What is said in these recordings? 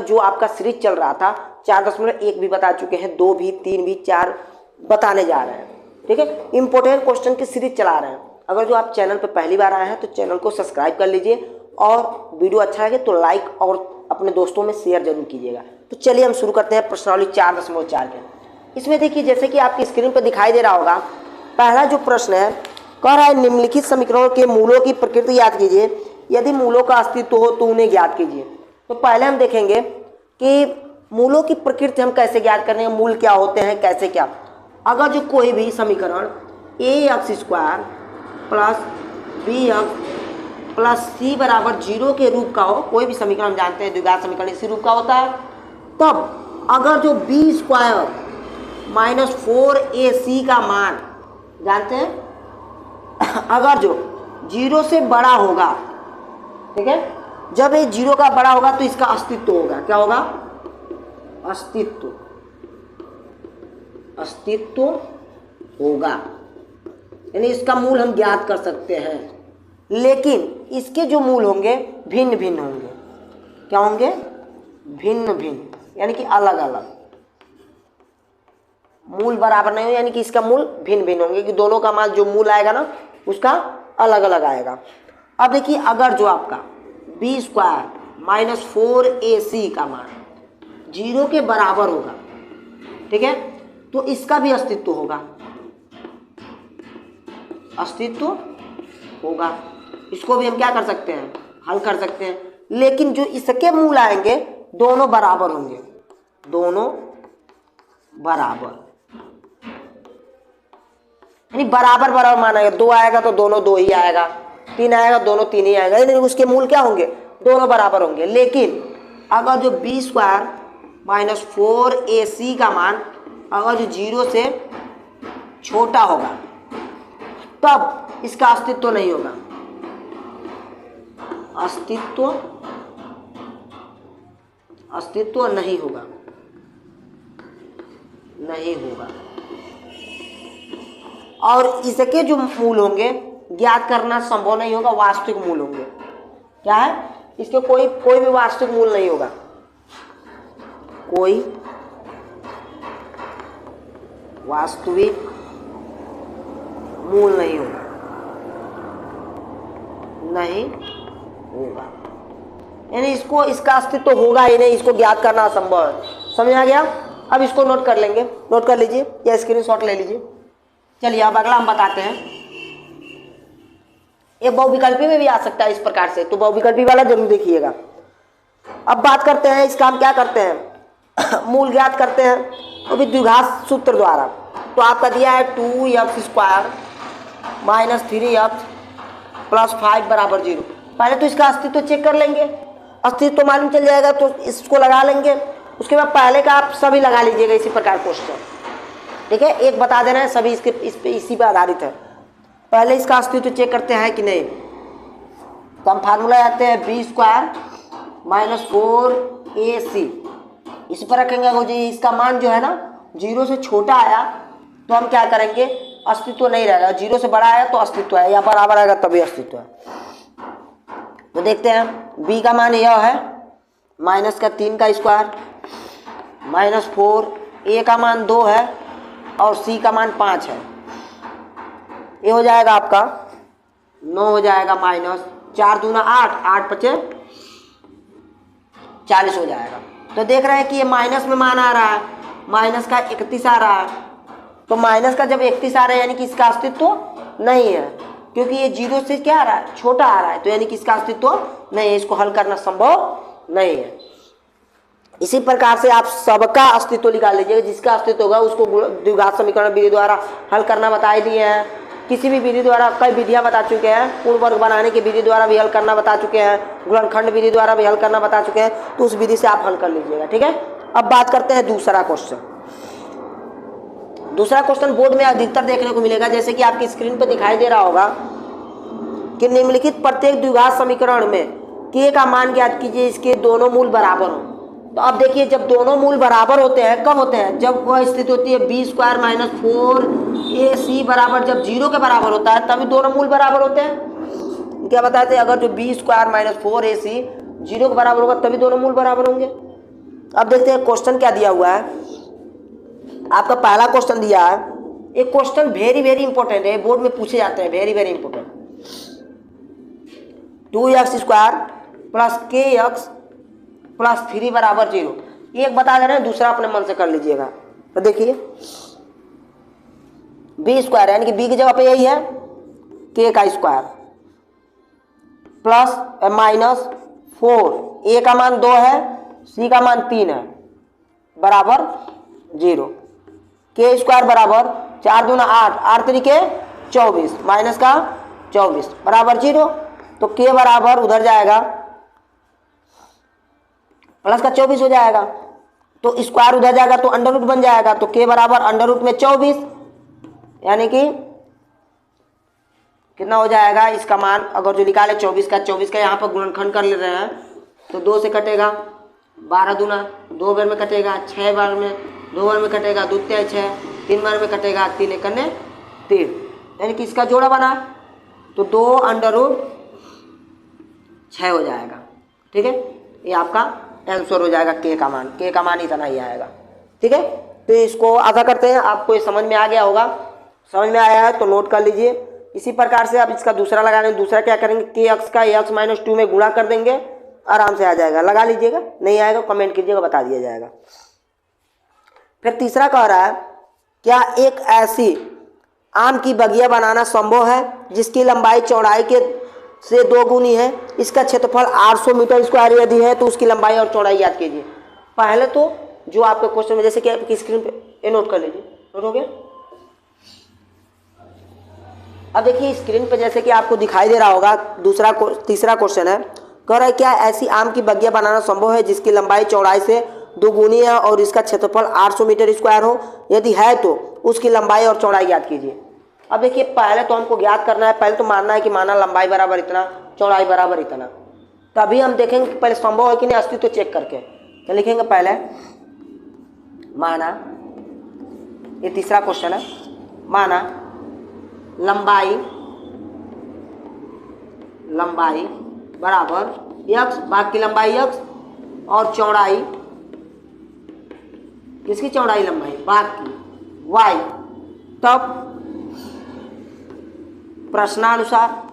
जो आपका सीरीज चल रहा था 4.1 भी बता चुके हैं, 2 भी, 3 भी, 4 बताने जा रहे हैं। ठीक है, इंपॉर्टेंट क्वेश्चन की सीरीज चला रहे हैं। अगर जो आप चैनल पर पहली बार आए हैं तो चैनल को सब्सक्राइब कर लीजिए और वीडियो अच्छा लगे तो लाइक और अपने दोस्तों में शेयर जरूर कीजिएगा। तो चलिए हम शुरू करते हैं प्रश्नावली 4.4 के। इसमें देखिए जैसे कि आपकी स्क्रीन पर दिखाई दे रहा होगा, पहला जो प्रश्न है कह रहा है निम्नलिखित समीकरणों के मूलों की प्रकृति याद कीजिए, यदि मूलों का अस्तित्व हो तो उन्हें ज्ञात कीजिए। तो पहले हम देखेंगे कि मूलों की प्रकृति हम कैसे ज्ञात करेंगे, मूल क्या होते हैं, कैसे क्या। अगर जो कोई भी समीकरण ax² plus bx plus c बराबर 0 के रूप का हो, कोई भी समीकरण हम जानते हैं द्विघात समीकरण इसी रूप का होता है, तब अगर जो b² माइनस 4ac का मान जानते हैं, अगर जो 0 से बड़ा होगा, ठीक है, जब ये 0 का बड़ा होगा तो इसका अस्तित्व होगा। क्या होगा? अस्तित्व, अस्तित्व होगा, यानी इसका मूल हम ज्ञात कर सकते हैं। लेकिन इसके जो मूल होंगे भिन्न भिन्न होंगे। क्या होंगे? भिन्न भिन्न, यानी कि अलग अलग। मूल बराबर नहीं हो, यानी कि इसका मूल भिन्न भिन्न होंगे, कि दोनों का मान जो मूल आएगा ना उसका अलग अलग आएगा। अब देखिए अगर जो आपका b² माइनस 4ac का मान 0 के बराबर होगा, ठीक है, तो इसका भी अस्तित्व होगा, अस्तित्व होगा। इसको भी हम क्या कर सकते हैं? हल कर सकते हैं। लेकिन जो इसके मूल आएंगे दोनों बराबर होंगे, दोनों बराबर, यानी बराबर बराबर मान आएगा। 2 आएगा तो दोनों 2 ही आएगा, 3 आएगा दोनों 3 ही आएगा, यानी उसके मूल क्या होंगे? दोनों बराबर होंगे। लेकिन अगर जो b² माइनस 4ac का मान अगर जो 0 से छोटा होगा तब इसका अस्तित्व नहीं होगा, अस्तित्व नहीं होगा, नहीं होगा। और इसके जो मूल होंगे ज्ञात करना संभव नहीं होगा, वास्तविक मूल होंगे। क्या है? इसके कोई भी वास्तविक मूल नहीं होगा, कोई वास्तविक मूल नहीं होगा, नहीं होगा, यानी इसको इसका अस्तित्व होगा ही नहीं, इसको ज्ञात करना असंभव है। समझ आ गया? अब इसको नोट कर लेंगे, नोट कर लीजिए या स्क्रीनशॉट ले लीजिए। चलिए अब अगला हम बताते हैं। ये बहुविकल्पी में भी आ सकता है इस प्रकार से, तो बहुविकल्पी वाला जरूर देखिएगा। अब बात करते हैं इसका हम क्या करते हैं, मूल ज्ञात करते हैं, वो भी द्विघात सूत्र द्वारा। तो आपका दिया है 2x² माइनस 3x प्लस 5 बराबर 0। पहले तो इसका अस्तित्व चेक कर लेंगे, अस्तित्व तो मालूम चल जाएगा तो इसको लगा लेंगे। उसके बाद पहले का आप सभी लगा लीजिएगा इसी प्रकार क्वेश्चन, ठीक है। एक बता देना है, सभी इसी पे आधारित है। पहले इसका अस्तित्व चेक करते हैं कि नहीं, तो हम फार्मूला आते हैं b² माइनस 4ac, इस पर रखेंगे। वो जी इसका मान जो है ना 0 से छोटा आया तो हम क्या करेंगे, अस्तित्व नहीं रहेगा। 0 से बड़ा आया तो अस्तित्व है, या बराबर आएगा तभी अस्तित्व है। तो देखते हैं b का मान यह है माइनस का 3 का स्क्वायर माइनस 4, a का मान 2 है और c का मान 5 है। ये हो जाएगा आपका 9 हो जाएगा माइनस 4 दूना 8, 8 पचे 40 हो जाएगा। तो देख रहे हैं कि ये माइनस में मान आ रहा है, माइनस का 31 आ रहा है। तो माइनस का जब 31 आ रहा है यानी कि इसका अस्तित्व नहीं है, क्योंकि ये 0 से क्या आ रहा है, छोटा आ रहा है, तो यानी कि इसका अस्तित्व नहीं है, इसको हल करना संभव नहीं है। इसी प्रकार से आप सबका अस्तित्व निकाल लीजिएगा, जिसका अस्तित्व होगा उसको द्विघात समीकरण विधि द्वारा हल करना बता दिए हैं। किसी भी विधि द्वारा कई विधियां बता चुके हैं, पूर्ण वर्ग बनाने की विधि द्वारा भी हल करना बता चुके हैं, गुणनखंड विधि द्वारा भी हल करना बता चुके हैं, तो उस विधि से आप हल कर लीजिएगा, ठीक है। अब बात करते हैं दूसरा क्वेश्चन। दूसरा क्वेश्चन बोर्ड में अधिकतर देखने को मिलेगा, जैसे कि आपकी स्क्रीन पर दिखाई दे रहा होगा कि निम्नलिखित प्रत्येक द्विघात समीकरण में k का मान ज्ञात कीजिए, इसके दोनों मूल बराबर हो। तो अब देखिए जब दोनों मूल बराबर होते हैं, कब होते हैं, जब वह स्थिति होती है b² माइनस 4ac बराबर जब 0 के बराबर होता है, तभी दोनों मूल बराबर होते हैं। क्या बताते हैं, अगर जो b² माइनस 4ac 0 के बराबर होगा तभी दोनों मूल बराबर होंगे। अब देखते हैं क्वेश्चन क्या दिया हुआ है। आपका पहला क्वेश्चन दिया है, एक क्वेश्चन वेरी वेरी इंपॉर्टेंट है, बोर्ड में पूछे जाते हैं, very very important. 2x square plus kx plus 3 बराबर 0। एक बता दे रहे हैं, दूसरा अपने मन से कर लीजिएगा। तो देखिए बी स्क्वायर यानी कि बी की जगह पे यही है k का स्क्वायर प्लस माइनस 4, a का मान 2 है, c का मान 3 है, बराबर 0। k स्क्वायर बराबर 4 दूना 8, 8 तरीके 24 माइनस का 24 बराबर 0। तो k बराबर उधर जाएगा प्लस का 24 हो जाएगा, तो स्क्वायर उधर जाएगा तो अंडर रूट बन जाएगा। तो k बराबर अंडर रूट में 24 यानी कि कितना हो जाएगा, इसका मान अगर जो निकाले 24 का यहाँ पर गुणनखंड कर ले रहे हैं तो 2 से कटेगा, 12 दूना 2 बार में कटेगा, 6 बार में 2 बार में कटेगा, 2 तिया 6, 3 बार में कटेगा, 3 एक 3, यानी कि इसका जोड़ा बना तो 2 अंडर रूट 6 हो जाएगा। ठीक है, ये आपका आंसर हो जाएगा। k का मान इतना ही आएगा। ठीक है, तो इसको आधा करते हैं। आपको ये समझ में आ गया होगा, समझ में आया है तो नोट कर लीजिए। इसी प्रकार से आप इसका दूसरा लगाने, दूसरा क्या करेंगे, kx का x माइनस 2 में गुणा कर देंगे, आराम से आ जाएगा। लगा लीजिएगा, नहीं आएगा कमेंट कीजिएगा, बता दिया जाएगा। फिर तीसरा कह रहा है, क्या एक ऐसी आम की बगिया बनाना संभव है जिसकी लंबाई चौड़ाई के से 2 गुनी है, इसका क्षेत्रफल 800 मीटर स्क्वायर यदि है तो उसकी लंबाई और चौड़ाई याद कीजिए। पहले तो जो आपके क्वेश्चन में, जैसे कि आपकी स्क्रीन पे ये नोट कर लीजिए, नोट हो गया। अब देखिए स्क्रीन पे जैसे कि आपको दिखाई दे रहा होगा, तीसरा क्वेश्चन है, कह रहा है क्या ऐसी आम की बगिया बनाना संभव है जिसकी लंबाई चौड़ाई से 2 गुनी है और इसका क्षेत्रफल 800 मीटर स्क्वायर हो, यदि है तो उसकी लंबाई और चौड़ाई याद कीजिए। अब देखिए पहले तो हमको ज्ञात करना है, पहले तो मानना है कि माना लंबाई बराबर इतना, चौड़ाई बराबर इतना। तभी हम देखेंगे कि पहले संभव है कि नहीं, अस्तित्व चेक करके। तो लिखेंगे पहले माना, ये तीसरा क्वेश्चन है, माना लंबाई बराबर x, भाग की लंबाई x और चौड़ाई, किसकी चौड़ाई, लंबाई भाग की y। तब प्रश्नानुसार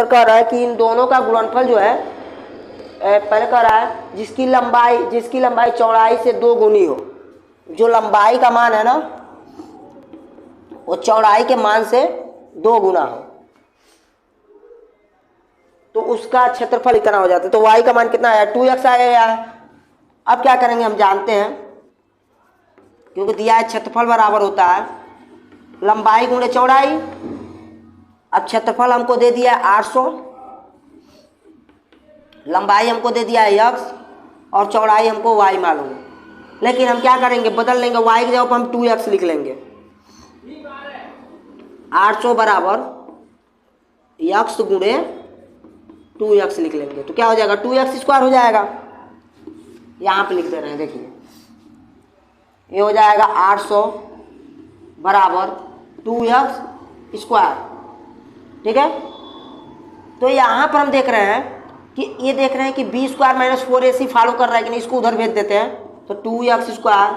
कह रहा है कि इन दोनों का गुणनफल जो है, पहले कह रहा है जिसकी लंबाई चौड़ाई से 2 गुनी हो, जो लंबाई का मान है ना वो चौड़ाई के मान से 2 गुना हो, तो उसका क्षेत्रफल इतना हो जाता है। तो y का मान कितना आया, 2x आया है। अब क्या करेंगे, हम जानते हैं क्योंकि दिया है क्षेत्रफल बराबर होता है लंबाई गुणे चौड़ाई। अब क्षेत्रफल हमको दे दिया है 800, लंबाई हमको दे दिया है x और चौड़ाई हमको y मालूम है। लेकिन हम क्या करेंगे, बदल लेंगे, y की जगह पर हम 2x लिख लेंगे। 800 बराबर x गुणे 2x लिख लेंगे, तो क्या हो जाएगा, 2x स्क्वायर हो जाएगा। यहाँ पे लिख दे रहे हैं, देखिए ये हो जाएगा 800 बराबर 2x स्क्वायर। ठीक है, तो यहाँ पर हम देख रहे हैं कि ये देख रहे हैं कि b square minus 4ac follow कर रहा है कि नहीं, इसको उधर भेज देते हैं। तो 2x स्क्वायर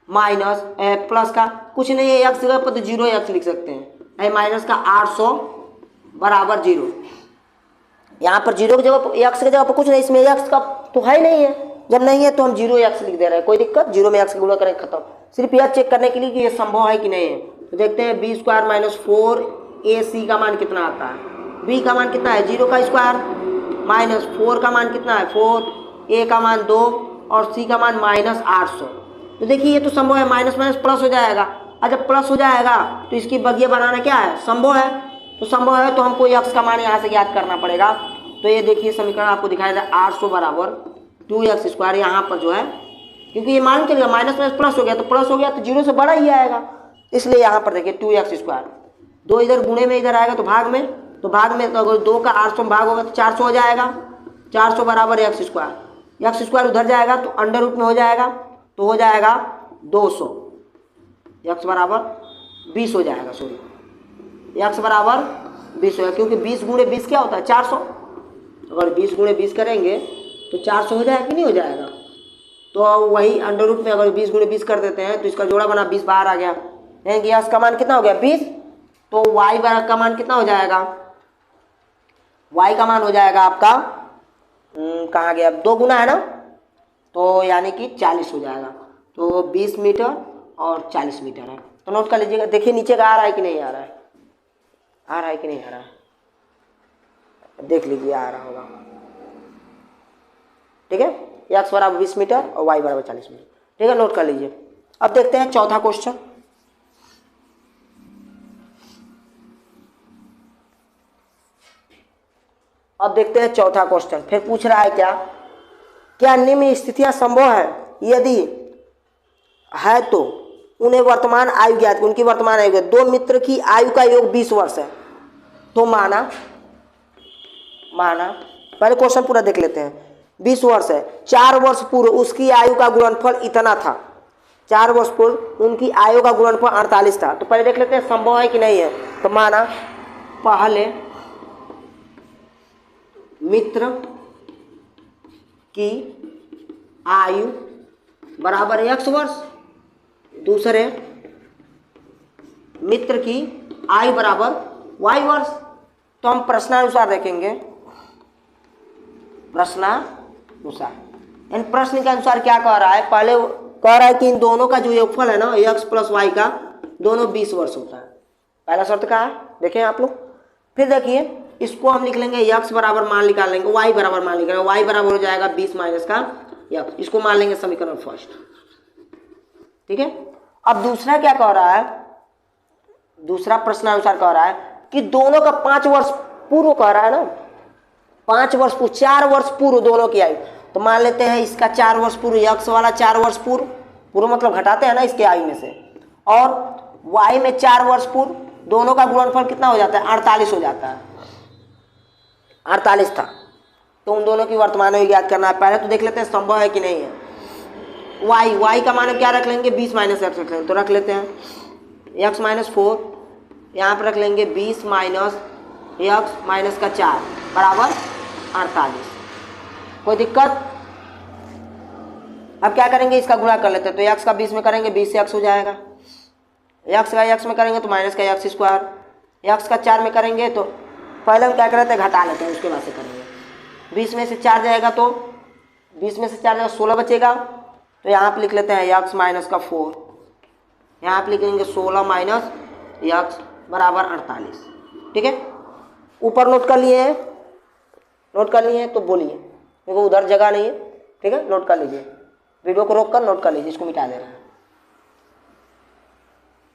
माइनस प्लस का कुछ नहीं है, x जगह पर तो 0x लिख सकते हैं, माइनस का 800 बराबर 0। यहाँ पर 0 की जगह पर, x की जगह पर कुछ नहीं, इसमें x का तो है ही नहीं है। जब नहीं है तो हम 0x लिख दे रहे हैं, कोई दिक्कत, 0 में x गुणा करें खत्म। सिर्फ यह चेक करने के लिए कि ये संभव है कि नहीं है। तो देखते हैं b स्क्वायर माइनस 4ac का मान कितना आता है, b का मान कितना है 0 का स्क्वायर माइनस 4 का मान कितना है 4, a का मान 2 और c का मान माइनस 800। तो देखिए ये तो संभव है, माइनस माइनस प्लस हो जाएगा। और जब प्लस हो जाएगा तो इसकी बगिया बनाना क्या है, संभव है। तो संभव है तो हमको x का मान यहाँ से याद करना पड़ेगा। तो ये देखिए समीकरण आपको दिखाया जाए 800 बराबर 2x स्क्वायर, यहाँ पर जो है क्योंकि ये मान चलेगा माइनस माइनस प्लस हो गया, तो प्लस हो गया तो 0 से बड़ा ही आएगा, इसलिए यहाँ पर देखिए 2x स्क्वायर। 2 इधर गुणे में इधर आएगा तो भाग में, तो अगर 2 का 800 में भाग होगा तो 400 हो जाएगा। 400 बराबर x स्क्वायर उधर जाएगा तो अंडर रूट में हो जाएगा, तो हो जाएगा 200, x बराबर 20 हो जाएगा, सॉरी x बराबर 20 होगा, क्योंकि 20 गुणे 20 क्या होता है 400। अगर 20 गुणे 20 करेंगे तो 400 हो जाएगा कि नहीं हो जाएगा। तो वही अंडर रूट में अगर 20 गुणे 20 कर देते हैं तो इसका जोड़ा बना 20 बाहर आ गया, यानी कि यक्स का मान कितना हो गया 20। तो वाई का मान कितना हो जाएगा, वाई का मान हो जाएगा आपका कहाँ गया, 2 गुना है ना, तो यानी कि 40 हो जाएगा। तो 20 मीटर और 40 मीटर है। तो नोट कर लीजिएगा। देखिए नीचे का आ रहा है कि नहीं आ रहा है, आ रहा है कि नहीं आ रहा है, देख लीजिए आ रहा होगा। ठीक है, एक्स बराबर 20 मीटर और वाई बराबर 40 मीटर। ठीक है, नोट कर लीजिए। अब देखते हैं चौथा क्वेश्चन। अब देखते हैं चौथा क्वेश्चन। फिर पूछ रहा है क्या निम्न स्थितियां संभव है, यदि है तो उन्हें वर्तमान आयु ज्ञात, उनकी वर्तमान आयु ज्ञात। 2 मित्र की आयु का योग 20 वर्ष है। तो माना पहले क्वेश्चन पूरा देख लेते हैं। 20 वर्ष है, 4 वर्ष पूर्व उसकी आयु का गुणनफल इतना था। 4 वर्ष पूर्व उनकी आयु का गुणनफल 48 था। तो पहले देख लेते हैं संभव है कि नहीं है। तो माना पहले मित्र की आयु बराबर x वर्ष, दूसरे मित्र की आयु बराबर y वर्ष। तो हम प्रश्नानुसार देखेंगे, प्रश्नानुसार। इन प्रश्न के अनुसार क्या कह रहा है, पहले कह रहा है कि इन दोनों का जो योगफल है ना x प्लस वाई का, दोनों 20 वर्ष होता है। पहला शर्त का है, देखें आप लोग। फिर देखिए इसको हम लिख लेंगे x बराबर मान निकाल लेंगे, y बराबर मान निकालेंगे, y बराबर हो जाएगा 20 माइनस का x। इसको मान लेंगे समीकरण फर्स्ट। ठीक है, अब दूसरा क्या कह रहा है, दूसरा प्रश्नानुसार कह रहा है कि दोनों का 5 वर्ष पूर्व कह रहा है ना, 5 वर्ष पूर्व, 4 वर्ष पूर्व दोनों की आयु। तो मान लेते हैं इसका 4 वर्ष पूर्व, x वाला 4 वर्ष पूर्व मतलब घटाते हैं ना इसके आयु में से, और y में 4 वर्ष पूर्व, दोनों का गुणनफल कितना हो जाता है 48 हो जाता है। 48 था। तो उन दोनों की वर्तमान आयु ज्ञात करना है। पहले तो देख लेते हैं संभव है कि नहीं है। y का मान क्या रख लेंगे, 20 माइनस एक्स रख लेंगे। तो रख लेते हैं x माइनस 4, यहाँ पर रख लेंगे 20 माइनस एक्स माइनस का 4 बराबर 48। कोई दिक्कत। अब क्या करेंगे, इसका गुणा कर लेते हैं। तो x का 20 में करेंगे 20 से x हो जाएगा, x का x में करेंगे तो माइनस का x स्क्वायर, x का 4 में करेंगे तो पहले हम क्या करते हैं घटा लेते हैं, उसके बाद से करेंगे। 20 में से 4 जाएगा तो 20 में से 4 जाएगा 16 बचेगा। तो यहाँ पे लिख लेते हैं x माइनस का 4, यहाँ पे लिख लेंगे 16 माइनस x बराबर 48। ठीक है, ऊपर नोट कर लिए हैं, नोट कर लिए हैं तो बोलिए, क्योंकि उधर जगह नहीं है। ठीक है, नोट कर लीजिए, वीडियो को रोक कर नोट कर लीजिए। इसको मिटा दे रहा है,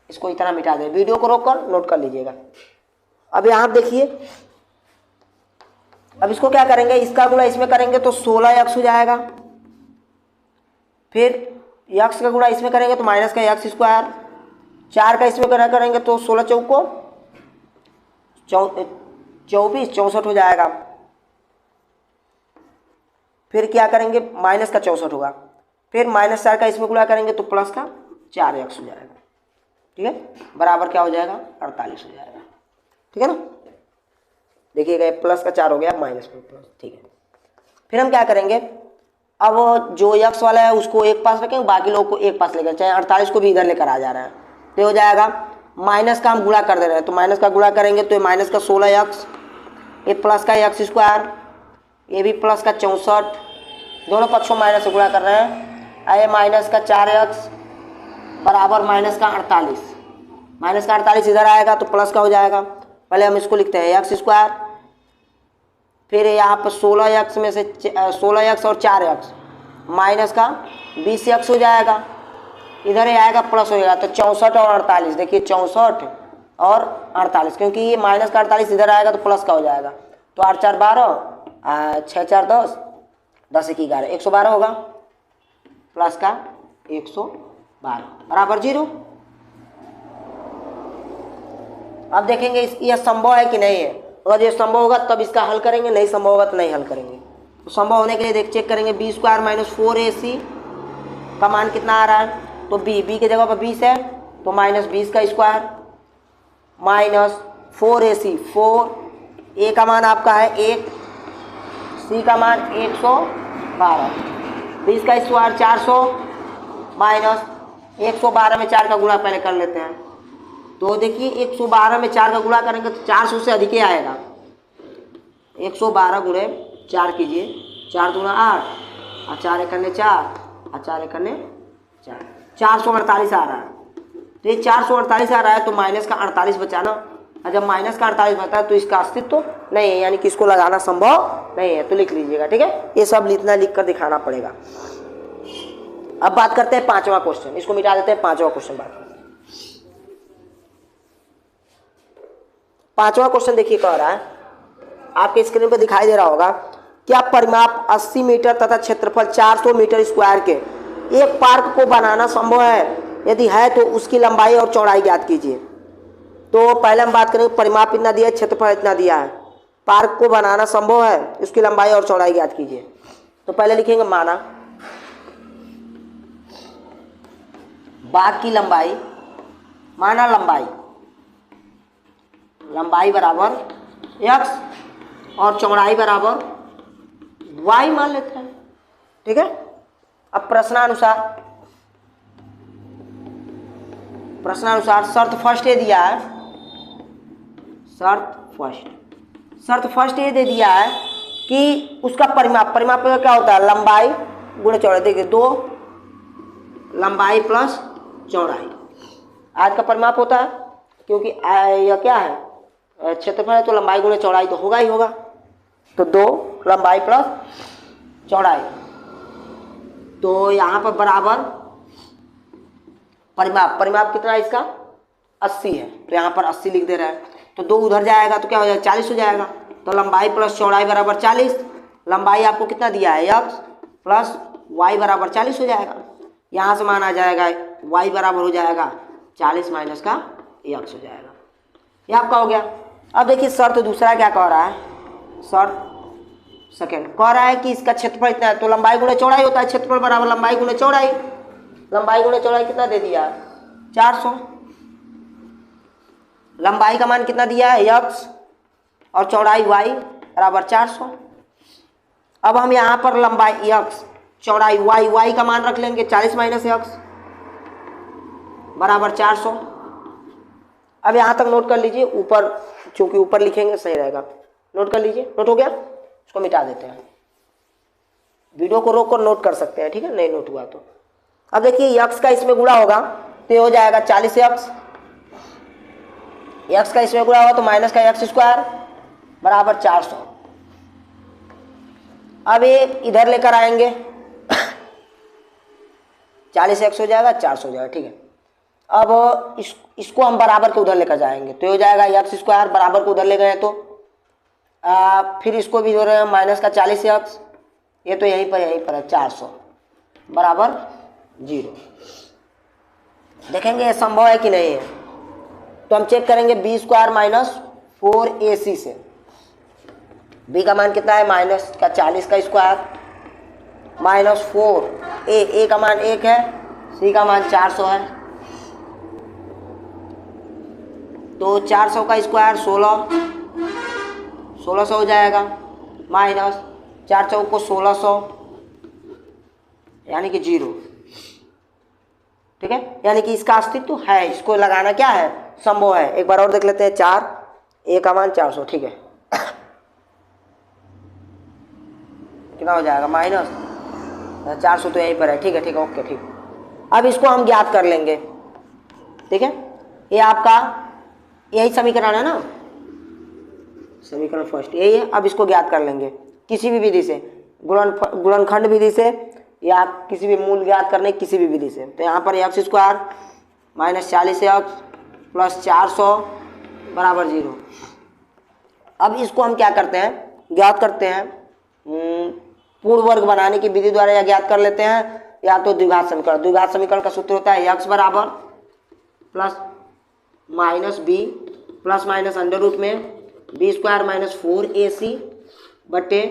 इसको इतना मिटा दे, वीडियो को रोक कर नोट कर लीजिएगा। अब यहाँ देखिए, अब इसको क्या करेंगे, इसका गुणा इसमें करेंगे तो 16x हो जाएगा। फिर x का गुणा इसमें करेंगे तो माइनस का x स्क्वायर, 4 का इसमें गुणा करेंगे तो 16 चौको 24 64 हो जाएगा। फिर क्या करेंगे, माइनस का 64 होगा। फिर माइनस 4 का इसमें गुणा करेंगे तो प्लस का 4x हो जाएगा। ठीक है, बराबर क्या हो जाएगा 48 हो जाएगा। ठीक है ना, देखिएगा प्लस का 4 हो गया, माइनस में प्लस। ठीक है, फिर हम क्या करेंगे, अब जो x वाला है उसको एक पास रखेंगे, बाकी लोग को एक पास लेकर, चाहे 48 को भी इधर लेकर आ जा रहा है। तो हो जाएगा माइनस का हम गुणा कर दे रहे हैं, तो माइनस का गुणा करेंगे तो ये माइनस का 16x, ये प्लस का x स्क्वायर, ये भी प्लस का 64, दोनों पक्षों माइनस से गुणा कर रहे हैं। ये माइनस का 4x बराबर माइनस का 48, माइनस का 48 इधर आएगा तो प्लस का हो जाएगा। पहले हम इसको लिखते हैं x स्क्वायर, फिर यहाँ पर 16x में से 16x और 4x माइनस का 20x हो जाएगा, इधर ही आएगा प्लस हो जाएगा। तो 64 और 48, देखिए 64 और 48, क्योंकि ये माइनस का 48 इधर आएगा तो प्लस का हो जाएगा। तो 8 4 12, 6 4 10, 10 1 11, 112 होगा, प्लस का 112 बराबर 0। अब देखेंगे यह संभव है कि नहीं है। अगर ये संभव होगा तब इसका हल करेंगे, नहीं संभव होगा तो नहीं हल करेंगे। तो संभव होने के लिए देख चेक करेंगे, बी स्क्वायर माइनस 4ac का मान कितना आ रहा है। तो बी की जगह पर 20 है तो माइनस 20 का स्क्वायर माइनस 4ac, 4 ए का मान आपका है 1, सी का मान 112, 20 का स्क्वायर 400 माइनस 112 में 4 का गुणा पहले कर लेते हैं। तो देखिए 112 में 4 का गुणा करेंगे तो 400 से अधिक ही आएगा। 112 गुणे 4 कीजिए, 4 दूना 8 और 4 एकन्ने 4 और 4 एकन्ने 4, 448 आ रहा है। तो ये 448 आ रहा है तो माइनस का 48 बचा ना, और जब माइनस का 48 बचा है तो इसका अस्तित्व तो नहीं है, यानी कि इसको लगाना संभव नहीं है। तो लिख लीजिएगा, ठीक है, ये सब इतना लिख कर दिखाना पड़ेगा। अब बात करते हैं 5वां क्वेश्चन, इसको मिटा देते हैं। 5वां क्वेश्चन बात, 5वां क्वेश्चन देखिए कह रहा है, आपके स्क्रीन पर दिखाई दे रहा होगा, क्या परिमाप 80 मीटर तथा क्षेत्रफल 400 मीटर स्क्वायर के एक पार्क को बनाना संभव है? यदि है तो उसकी लंबाई और चौड़ाई ज्ञात कीजिए। तो पहले हम बात करेंगे, परिमाप इतना दिया है, क्षेत्रफल इतना दिया है, पार्क को बनाना संभव है, उसकी लंबाई और चौड़ाई ज्ञात कीजिए। तो पहले लिखेंगे माना बाग की लंबाई, माना लंबाई बराबर x और चौड़ाई बराबर y मान लेते हैं, ठीक है। अब प्रश्नानुसार शर्त फर्स्ट ये दिया है, शर्त फर्स्ट ये दे दिया है कि उसका परिमाप क्या होता है, लंबाई गुणे चौड़ाई। देखिए 2 लंबाई प्लस चौड़ाई आज का परिमाप होता है, क्योंकि यह क्या है, क्षेत्रफल है, तो लंबाई गुणे चौड़ाई तो होगा ही होगा। तो 2 लंबाई प्लस चौड़ाई, तो यहाँ पर बराबर परिमाप कितना है इसका, 80 है, तो यहाँ पर 80 लिख दे रहा है। तो 2 उधर जाएगा तो क्या हो जाएगा, 40 हो जाएगा। तो लंबाई प्लस चौड़ाई बराबर 40, लंबाई आपको कितना दिया है, x प्लस y बराबर 40 हो जाएगा। यहाँ से मान आ जाएगा y बराबर हो जाएगा 40 माइनस का x हो जाएगा। ये आपका हो गया। अब देखिए शर्त दूसरा क्या कह रहा है, शर्त सेकेंड कह रहा है कि इसका क्षेत्रफल इतना है, तो लंबाई गुणे चौड़ाई होता है, क्षेत्रफल बराबर लंबाई गुणे चौड़ाई। लंबाई गुणे चौड़ाई कितना दे दिया, 400। लंबाई का मान कितना दिया है, x और चौड़ाई y बराबर 400। अब हम यहाँ पर लंबाई x चौड़ाई y का मान रख लेंगे, 40 माइनस x बराबर 400। अब यहाँ तक नोट कर लीजिए, ऊपर चूंकि ऊपर लिखेंगे सही रहेगा, नोट कर लीजिए। नोट हो गया, इसको मिटा देते हैं, वीडियो को रोक कर नोट कर सकते हैं, ठीक है, नहीं नोट हुआ तो। अब देखिए x का इसमें गुणा होगा तो ये हो जाएगा 40x, x का इसमें गुणा होगा तो माइनस का x स्क्वायर बराबर 400। अब ये इधर लेकर आएंगे 40x हो जाएगा, 400 हो जाएगा, ठीक है। अब इसको हम बराबर के उधर लेकर जाएंगे तो हो जाएगा x स्क्वायर, बराबर को उधर ले गए तो फिर इसको भी जोड़ रहे हैं माइनस का 40x, ये तो यहीं पर है 400 बराबर 0। देखेंगे ये संभव है कि नहीं है, तो हम चेक करेंगे b स्क्वायर माइनस 4ac से। b का मान कितना है, माइनस का 40 का स्क्वायर माइनस 4a का मान 1 है, c का मान 400 है। तो 400 का स्क्वायर 1600 हो जाएगा, माइनस 4 चौक को 1600 यानी कि 0, ठीक है, यानी कि इसका अस्तित्व है, इसको लगाना क्या है, संभव है। एक बार और देख लेते हैं, 4a का मान 400, ठीक है, कितना हो जाएगा, माइनस 400 तो यहीं पर है, ठीक है, ठीक है, ओके, ठीक। अब इसको हम ज्ञात कर लेंगे, ठीक है, ये आपका यही समीकरण है ना, समीकरण फर्स्ट यही है। अब इसको ज्ञात कर लेंगे किसी भी विधि से, गुणनखंड विधि से या किसी भी मूल ज्ञात करने किसी भी विधि से। तो यहाँ पर x square minus 40x plus 400 बराबर 0। अब इसको हम क्या करते हैं, ज्ञात करते हैं, पूर्ण वर्ग बनाने की विधि द्वारा या ज्ञात कर लेते हैं, या तो द्विघात समीकरण। द्विघात समीकरण का सूत्र होता है x बराबर plus minus b plus minus under root में b स्क्वायर माइनस 4ac बटे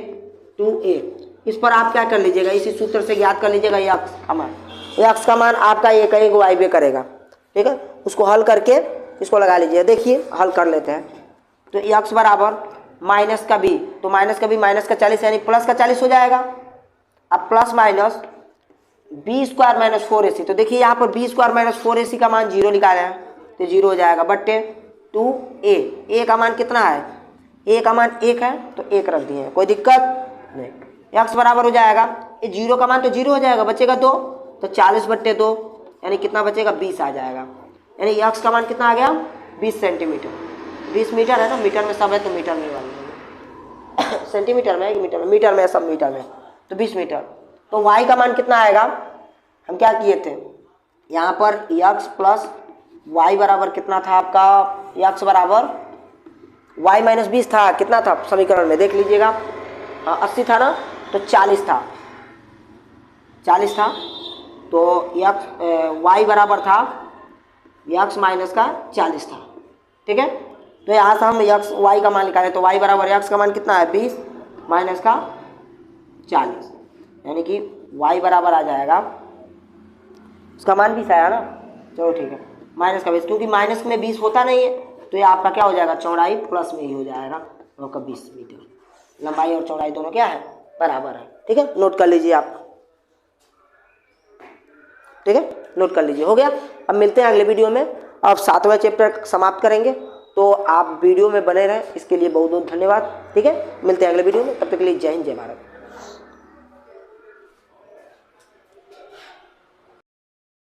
2a। इस पर आप क्या कर लीजिएगा, इसी सूत्र से ज्ञात कर लीजिएगा x का मान। x का मान आपका ये कहीं y बे करेगा, ठीक है, उसको हल करके इसको लगा लीजिए। देखिए हल कर लेते हैं, तो x बराबर माइनस का b, तो माइनस का भी माइनस का 40 यानी प्लस का 40 हो जाएगा। अब plus minus b square minus 4ac, तो देखिए यहाँ पर बी स्क्वायर माइनस 4ac का मान 0 निकाले हैं तो 0 हो जाएगा, बट्टे 2a, a का मान कितना है, a का मान 1 है तो 1 रख दिए, कोई दिक्कत नहीं। x बराबर हो जाएगा, ये 0 का मान तो 0 हो जाएगा, बचेगा 2, तो 40 बट्टे 2 यानी कितना बचेगा, 20 आ जाएगा। यानी x का मान कितना आ गया, 20 सेंटीमीटर। 20 मीटर है ना, मीटर में सब है तो मीटर में वाले सेंटीमीटर में है कि मीटर में, मीटर में सब मीटर में, तो 20 मीटर। तो y का मान कितना आएगा, हम क्या किए थे यहाँ पर x प्लस y बराबर कितना था आपका, x बराबर y माइनस 20 था, कितना था समीकरण में देख लीजिएगा, 80 था ना, तो 40 था, 40 था, तो y बराबर था x माइनस का 40 था, ठीक है। तो यहाँ से हम y का मान निकालें तो y बराबर x का मान कितना है, 20 माइनस का 40, यानी कि y बराबर आ जाएगा, उसका मान 20 आया ना, चलो ठीक है, माइनस का 20, क्योंकि माइनस में 20 होता नहीं है तो ये आपका क्या हो जाएगा, चौड़ाई प्लस में ही हो जाएगा, आपका 20 मीटर, लंबाई और चौड़ाई दोनों क्या है, बराबर है, ठीक है, नोट कर लीजिए आप, ठीक है, नोट कर लीजिए, हो गया। अब मिलते हैं अगले वीडियो में, अब 7वां चैप्टर समाप्त करेंगे, तो आप वीडियो में बने रहें, इसके लिए बहुत बहुत धन्यवाद, ठीक है, मिलते हैं अगले वीडियो में, तब तक के लिए जय हिंद जय भारत।